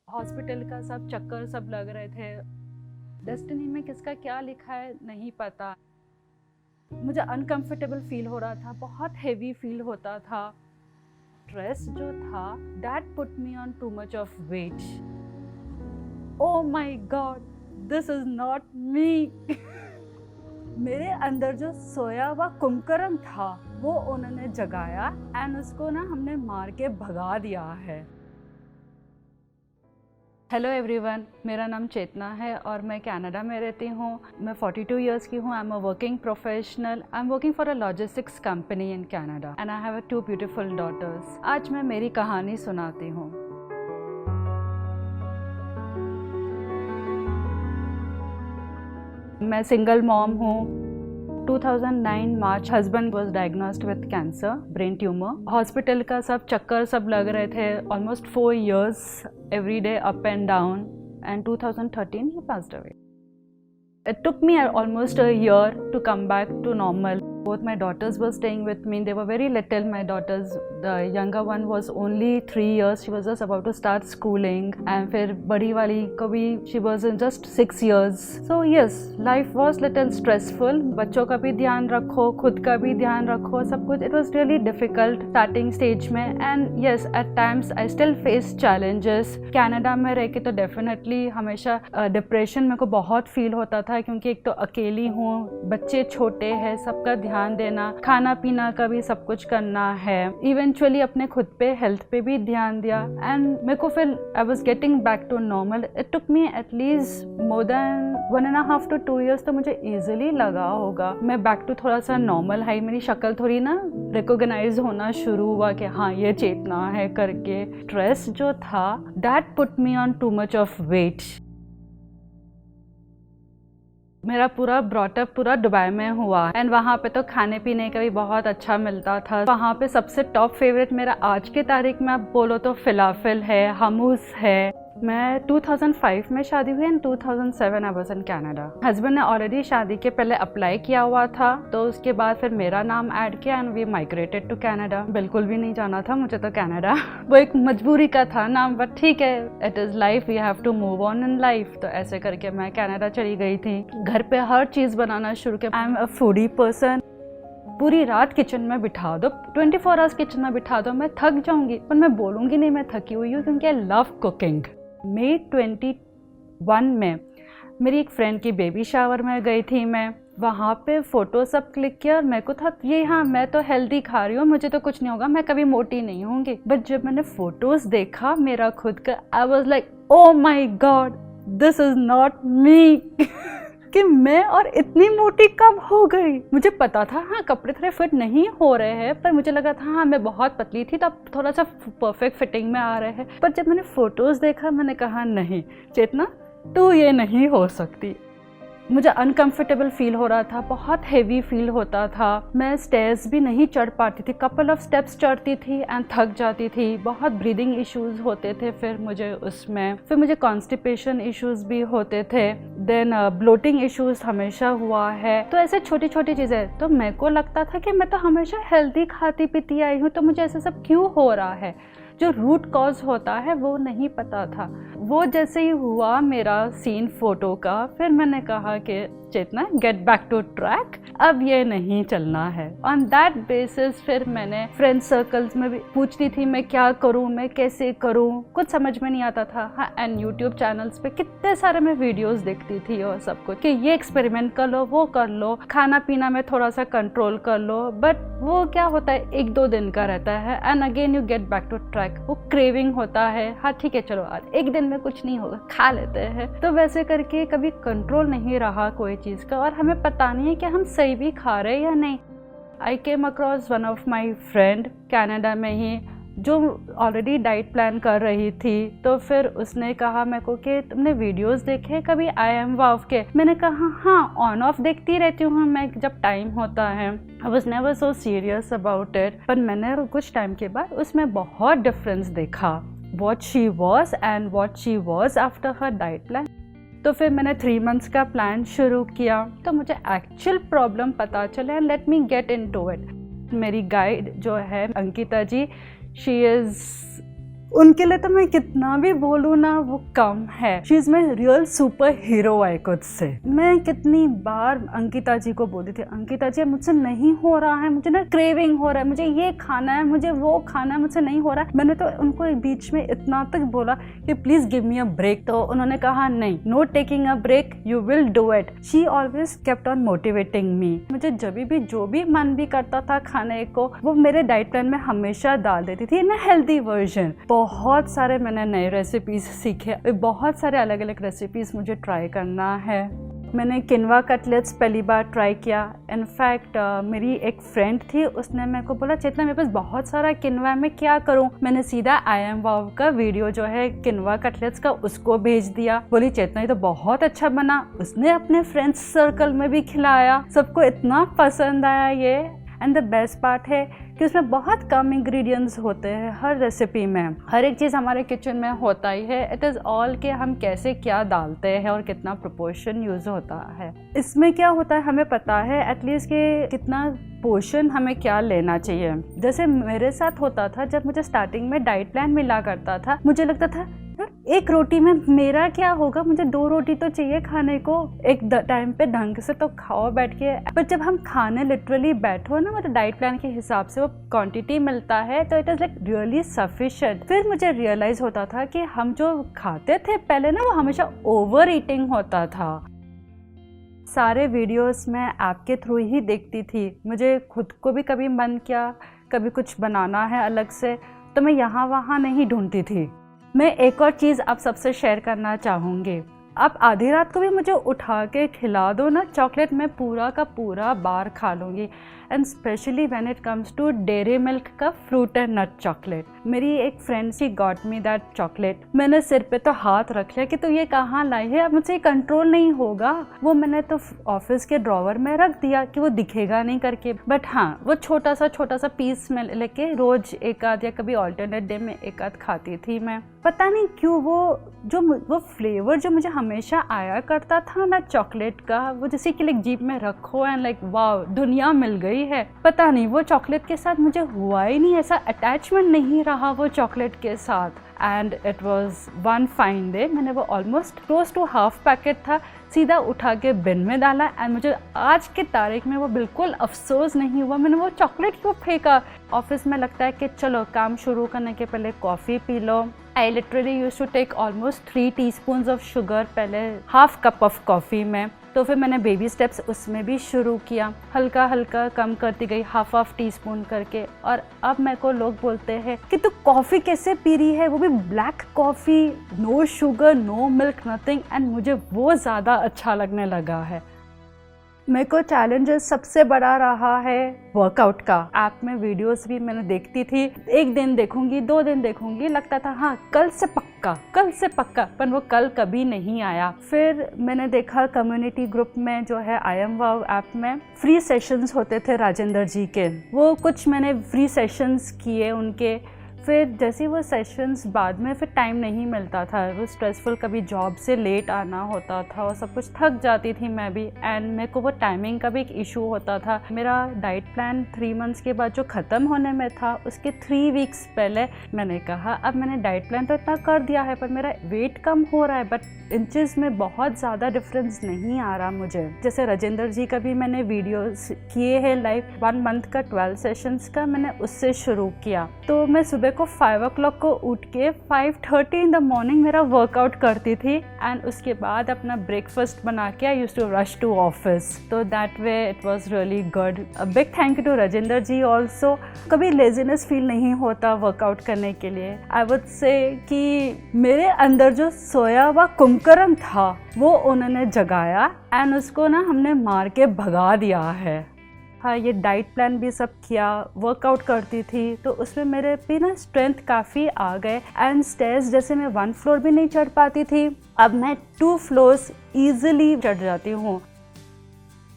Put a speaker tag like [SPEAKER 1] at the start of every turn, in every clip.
[SPEAKER 1] Hospital का सब चक्कर सब लग रहे थे। डेस्टिनी में किसका क्या लिखा है नहीं पता। मुझे अनकंफर्टेबल फील हो रहा था, बहुत हेवी फील होता था। स्ट्रेस जो था that put me on too much of weight. Oh my God, this is not me. मेरे अंदर जो सोया हुआ कुंभकर्ण था वो उन्होंने जगाया एंड उसको ना हमने मार के भगा दिया है। हेलो एवरीवन, मेरा नाम चेतना है और मैं कनाडा में रहती हूँ। मैं 42 इयर्स की हूँ। I am a working professional. I am working for a logistics company in Canada and I have 2 beautiful daughters. आज मैं मेरी कहानी सुनाती हूँ। मैं सिंगल मॉम हूँ। 2009 March husband was diagnosed with cancer, brain tumour. Hospital का सब चक्कर सब लग रहे थे। Almost 4 years every day up and down, and 2013 he passed away. It took me almost a year to come back to normal. Both my daughters were staying with me. They were very little, my daughters. The younger one was only 3 years. She was just about to start schooling. And फिर बड़ी वाली को भी she was in just 6 years. So yes, life was little stressful. बच्चों का भी ध्यान रखो, खुद का भी ध्यान रखो, सब कुछ. It was really difficult starting stage में. And yes, at times I still face challenges. Canada में रह के तो definitely हमेशा depression मेरे को बहुत feel होता था, क्योंकि एक तो अकेली हूँ, बच्चे छोटे हैं, सबका ध्यान देना, खाना पीना का भी सब कुछ करना है। इवेंचुअली अपने खुद पे हेल्थ पे भी ध्यान दिया एंड मेरे को फिर I was getting back to normal. It took me at least more than 1.5 to 2 years, तो मुझे इजीली लगा होगा मैं बैक टू थोड़ा सा नॉर्मल है। मेरी शक्ल थोड़ी ना रिकॉग्नाइज होना शुरू हुआ कि हाँ ये चेतना है करके। स्ट्रेस जो था that put me on too much of weight. मेरा पूरा ब्रॉटअप पूरा दुबई में हुआ एंड वहाँ पे तो खाने पीने का भी बहुत अच्छा मिलता था। वहाँ पे सबसे टॉप फेवरेट मेरा आज के तारीख में आप बोलो तो फिलाफिल है, हमूस है। मैं 2005 में शादी हुई and 2007 I was in Canada. Husband ने ऑलरेडी शादी के पहले अप्लाई किया हुआ था, तो उसके बाद फिर मेरा नाम ऐड किया and we migrated to Canada. बिल्कुल भी नहीं जाना था मुझे तो कनाडा। वो एक मजबूरी का था नाम, बट ठीक है, it is life, we have to move on in life. तो ऐसे करके मैं कनाडा चली गई थी। घर पे हर चीज़ बनाना शुरू किया। आई एम अ फूडी पर्सन। पूरी रात किचन में बिठा दो, 24 आवर्स किचन में बिठा दो, मैं थक जाऊंगी, पर मैं बोलूँगी नहीं मैं थकी हुई हूँ, क्योंकि आई लव कुकिंग। मई 21 में मेरी एक फ्रेंड की बेबी शावर में गई थी मैं। वहाँ पे फ़ोटो सब क्लिक किया और मेरे को था ये हाँ मैं तो हेल्दी खा रही हूँ, मुझे तो कुछ नहीं होगा, मैं कभी मोटी नहीं होंगी। बट जब मैंने फ़ोटोज़ देखा मेरा खुद का, I was like oh my God, this is not me. कि मैं और इतनी मोटी कब हो गई। मुझे पता था हाँ कपड़े थोड़े फिट नहीं हो रहे हैं, पर मुझे लगा था हाँ मैं बहुत पतली थी तो अब थोड़ा सा परफेक्ट फिटिंग में आ रहे हैं। पर जब मैंने फ़ोटोज़ देखा मैंने कहा नहीं चेतना, तू ये नहीं हो सकती। मुझे अनकंफर्टेबल फील हो रहा था, बहुत हेवी फील होता था। मैं स्टेयर्स भी नहीं चढ़ पाती थी, कपल ऑफ स्टेप्स चढ़ती थी एंड थक जाती थी। बहुत ब्रीदिंग इश्यूज होते थे फिर मुझे कॉन्स्टिपेशन इश्यूज भी होते थे। देन ब्लोटिंग इश्यूज हमेशा हुआ है। तो ऐसे छोटी छोटी चीज़ें, तो मेरे को लगता था कि मैं तो हमेशा हेल्दी खाती पीती आई हूँ, तो मुझे ऐसा सब क्यों हो रहा है। जो रूट कॉज होता है वो नहीं पता था। वो जैसे ही हुआ मेरा सीन फोटो का, फिर मैंने कहा कि चेतना गेट बैक टू ट्रैक, अब ये नहीं चलना है। ऑन दैट बेसिस फिर मैंने फ्रेंड सर्कल्स में भी पूछती थी मैं क्या करूँ, मैं कैसे करूँ, कुछ समझ में नहीं आता था। हाँ, एंड यूट्यूब चैनल्स पे कितने सारे मैं वीडियोस देखती थी और सब कुछ कि ये एक्सपेरिमेंट कर लो, वो कर लो, खाना पीना में थोड़ा सा कंट्रोल कर लो। बट वो क्या होता है 1-2 दिन का रहता है and again you get back to track. वो क्रेविंग होता है, हाँ ठीक है चलो आज एक दिन में कुछ नहीं होगा, खा लेते हैं। तो वैसे करके कभी कंट्रोल नहीं रहा कोई चीज़ का, और हमें पता नहीं है कि हम सही भी खा रहे हैं या नहीं। I came across one of my friend Canada में ही, जो ऑलरेडी डाइट प्लान कर रही थी। तो फिर उसने कहा मेरे को कि तुमने वीडियोस देखे कभी आई एम वाव के। मैंने कहा हाँ ऑन ऑफ देखती रहती हूँ मैं जब टाइम होता है। I was never so serious about it. पर मैंने कुछ टाइम के बाद उसमें बहुत डिफरेंस देखा, what she was and what she was after her diet plan. तो फिर मैंने 3 months का प्लान शुरू किया, तो मुझे एक्चुअल प्रॉब्लम पता चला। Let me get into it. मेरी गाइड जो है अंकिता जी, शी इज़ उनके लिए तो मैं कितना भी बोलूँ ना वो कम है। She is my real super hero I could say. मैं कितनी बार अंकिता जी को बोली थी, अंकिता जी मुझसे नहीं हो रहा है, मुझे ना क्रेविंग हो रहा है, मुझे ये खाना है, मुझे वो खाना है, मुझसे नहीं हो रहा है। मैंने तो उनको बीच में इतना तक बोला कि please give me a break, तो उन्होंने कहा नहीं, no taking a break, you will do it. She always kept on motivating me. मुझे जब भी जो भी मन भी करता था खाने को, वो मेरे डाइट प्लान में हमेशा डाल देती थी इन हेल्दी वर्जन। बहुत सारे मैंने नए रेसिपीज सीखे, बहुत सारे अलग अलग रेसिपीज मुझे ट्राई करना है। मैंने किनवा कटलेट्स पहली बार ट्राई किया। इनफैक्ट मेरी एक फ्रेंड थी, उसने मेरे को बोला चेतना मेरे पास बहुत सारा किनवा, मैं क्या करूं। मैंने सीधा आई एम वाव का वीडियो जो है किनवा कटलेट्स का उसको भेज दिया। बोली चेतना ये तो बहुत अच्छा बना। उसने अपने फ्रेंड्स सर्कल में भी खिलाया, सबको इतना पसंद आया ये। एंड द बेस्ट पार्ट है कि उसमें बहुत कम इंग्रेडिएंट्स होते हैं हर रेसिपी में। हर एक चीज़ हमारे किचन में होता ही है। इट इज़ ऑल कि हम कैसे क्या डालते हैं और कितना प्रोपोर्शन यूज़ होता है। इसमें क्या होता है हमें पता है एटलीस्ट कि कितना पोर्शन हमें क्या लेना चाहिए। जैसे मेरे साथ होता था, जब मुझे स्टार्टिंग में डाइट प्लान मिला करता था, मुझे लगता था एक रोटी में मेरा क्या होगा, मुझे 2 रोटी तो चाहिए खाने को, एक टाइम पे ढंग से तो खाओ बैठ के। पर जब हम खाने लिटरली बैठो ना, मतलब डाइट प्लान के हिसाब से वो क्वांटिटी मिलता है, तो it is like really sufficient. फिर मुझे रियलाइज होता था कि हम जो खाते थे पहले ना, वो हमेशा ओवर ईटिंग होता था। सारे वीडियोस मैं आपके थ्रू ही देखती थी। मुझे खुद को भी कभी मन किया, कभी कुछ बनाना है अलग से, तो मैं यहाँ वहाँ नहीं ढूंढती थी। मैं एक और चीज़ आप सबसे शेयर करना चाहूँगी। आप आधी रात को भी मुझे उठा के खिला दो ना चॉकलेट, मैं पूरा का पूरा बार खा लूँगी। And specially when it comes to dairy milk का फ्रूट एंड नट चॉकलेट। मेरी एक friend she got me that chocolate. मैंने सिर पे तो हाथ रख लिया कि तू ये कहाँ लाई है, अब मुझसे कंट्रोल नहीं होगा। वो मैंने तो ऑफिस के ड्रॉवर में रख दिया कि वो दिखेगा नहीं करके। बट हाँ, वो छोटा सा पीस में लेके रोज एक आध या कभी ऑल्टरनेट डे में एक आध खाती थी मैं। पता नहीं क्यों वो फ्लेवर जो मुझे हमेशा आया करता था ना चॉकलेट का, वो जैसे कि लाइक जीभ में रखो एंड लाइक वाव दुनिया मिल गई है। पता नहीं वो चॉकलेट के साथ मुझे हुआ ही नहीं, ऐसा अटैचमेंट नहीं रहा वो चॉकलेट के साथ। And it was one fine day, मैंने वो almost close to half packet था, सीधा उठा के बिन में डाला। एंड मुझे आज के तारीख में वो बिल्कुल अफसोस नहीं हुआ मैंने वो चॉकलेट क्यों फेंका। ऑफिस में लगता है कि चलो काम शुरू करने के पहले कॉफ़ी पी लो। I literally use to take almost 3 teaspoons of sugar पहले हाफ कप ऑफ कॉफ़ी में। तो फिर मैंने बेबी स्टेप्स उसमें भी शुरू किया, हल्का हल्का कम करती गई, हाफ टीस्पून करके। और अब मेरे को लोग बोलते हैं कि तू कॉफ़ी कैसे पी रही है, वो भी black coffee, no sugar no milk nothing. And मुझे वो ज़्यादा अच्छा लगने लगा है। मेरे को चैलेंजेस सबसे बड़ा रहा है वर्कआउट का। ऐप में वीडियोस भी मैंने देखती थी, 1 दिन देखूंगी 2 दिन देखूंगी, लगता था हाँ कल से पक्का, पर वो कल कभी नहीं आया। फिर मैंने देखा कम्युनिटी ग्रुप में जो है आई एम वाव ऐप में फ्री सेशंस होते थे राजेंद्र जी के, वो कुछ मैंने फ्री सेशंस किए उनके। फिर जैसे वो सेशंस बाद में फिर टाइम नहीं मिलता था, वो स्ट्रेसफुल, कभी जॉब से लेट आना होता था और सब कुछ, थक जाती थी मैं भी। एंड मेरे को वो टाइमिंग का भी एक इशू होता था। मेरा डाइट प्लान 3 मंथ्स के बाद जो ख़त्म होने में था, उसके 3 वीक्स पहले मैंने कहा अब मैंने डाइट प्लान तो इतना कर दिया है पर मेरा वेट कम हो रहा है, बट इंचेस में बहुत ज़्यादा डिफरेंस नहीं आ रहा मुझे। जैसे राजेंद्र जी का भी मैंने वीडियोस किए हैं लाइव, 1 मंथ का 12 सेशंस का मैंने उससे शुरू किया। तो मैं सुबह को 5 o'clock को उठ के 5:30 इन द मॉर्निंग मेरा वर्कआउट करती थी। एंड उसके बाद अपना ब्रेकफास्ट बना के I used to rush to office. तो that way it was really good. A big thank you to Rajendra ji also. कभी लेजीनेस फील नहीं होता वर्कआउट करने के लिए। आई वुड से कि मेरे अंदर जो सोया हुआ कुंभकर्ण था वो उन्होंने जगाया एंड उसको ना हमने मार के भगा दिया है। हाँ, ये डाइट प्लान भी सब किया, वर्कआउट करती थी, तो उसमें मेरे पे ना स्ट्रेंथ काफ़ी आ गए। एंड स्टेयर्स जैसे मैं 1 फ्लोर भी नहीं चढ़ पाती थी, अब मैं 2 फ्लोर्स ईजिली चढ़ जाती हूँ।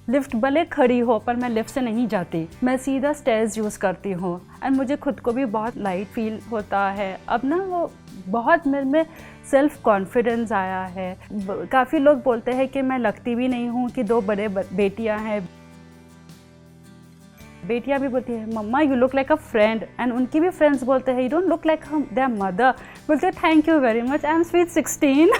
[SPEAKER 1] लिफ्ट भले खड़ी हो पर मैं लिफ्ट से नहीं जाती, मैं सीधा स्टेयर्स यूज़ करती हूँ। एंड मुझे खुद को भी बहुत लाइट फील होता है अब ना, वो बहुत मेरे में सेल्फ कॉन्फिडेंस आया है। काफ़ी लोग बोलते हैं कि मैं लगती भी नहीं हूँ कि 2 बड़े बेटियाँ हैं। बेटियाँ भी बोलती है mama you look like a friend, and उनकी भी फ्रेंड्स बोलते हैं you don't look like their mother. बोलते thank you very much, I am sweet 16।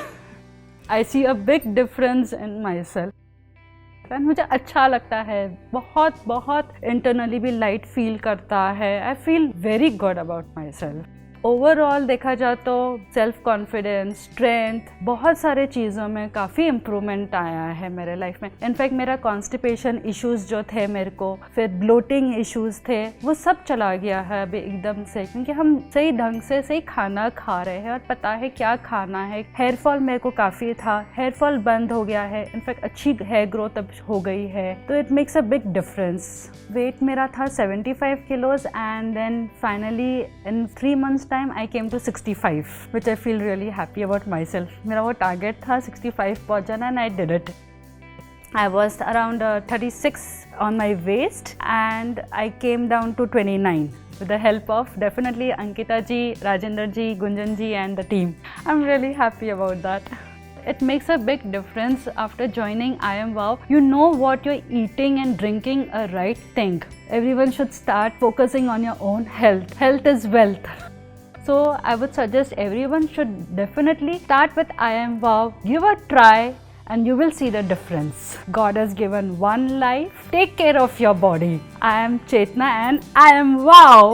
[SPEAKER 1] I see a big difference in myself and मुझे अच्छा लगता है, बहुत बहुत इंटरनली भी लाइट फील करता है। I feel very good about my self. Overall देखा जाए तो सेल्फ कॉन्फिडेंस, स्ट्रेंथ, बहुत सारे चीज़ों में काफ़ी इम्प्रूवमेंट आया है मेरे लाइफ में। इनफैक्ट मेरा कॉन्स्टिपेशन इश्यूज़ जो थे मेरे को, फिर ब्लोटिंग इश्यूज़ थे, वो सब चला गया है अभी एकदम से, क्योंकि हम सही ढंग से सही खाना खा रहे हैं और पता है क्या खाना है। हेयर फॉल मेरे को काफ़ी था, हेयर फॉल बंद हो गया है, इनफैक्ट अच्छी हेयर ग्रोथ अब हो गई है, तो it makes a big difference. Weight मेरा था 75 kilos and then finally in 3 months time I came to 65, which I feel really happy about myself. मेरा वो टारगेट था 65 पहुंच जाना and I did it. I was around 36 on my waist and I came down to 29 with the help of definitely Ankita ji, Rajendra ji, Gunjan ji and the team. I'm really happy about that. It makes a big difference after joining I Am Wow. You know what you're eating and drinking a right thing. Everyone should start focusing on your own health. Health is wealth. So I would suggest everyone should definitely start with I Am Wow. Give a try and you will see the difference. God has given one life. Take care of your body. I am Chetna and I Am Wow.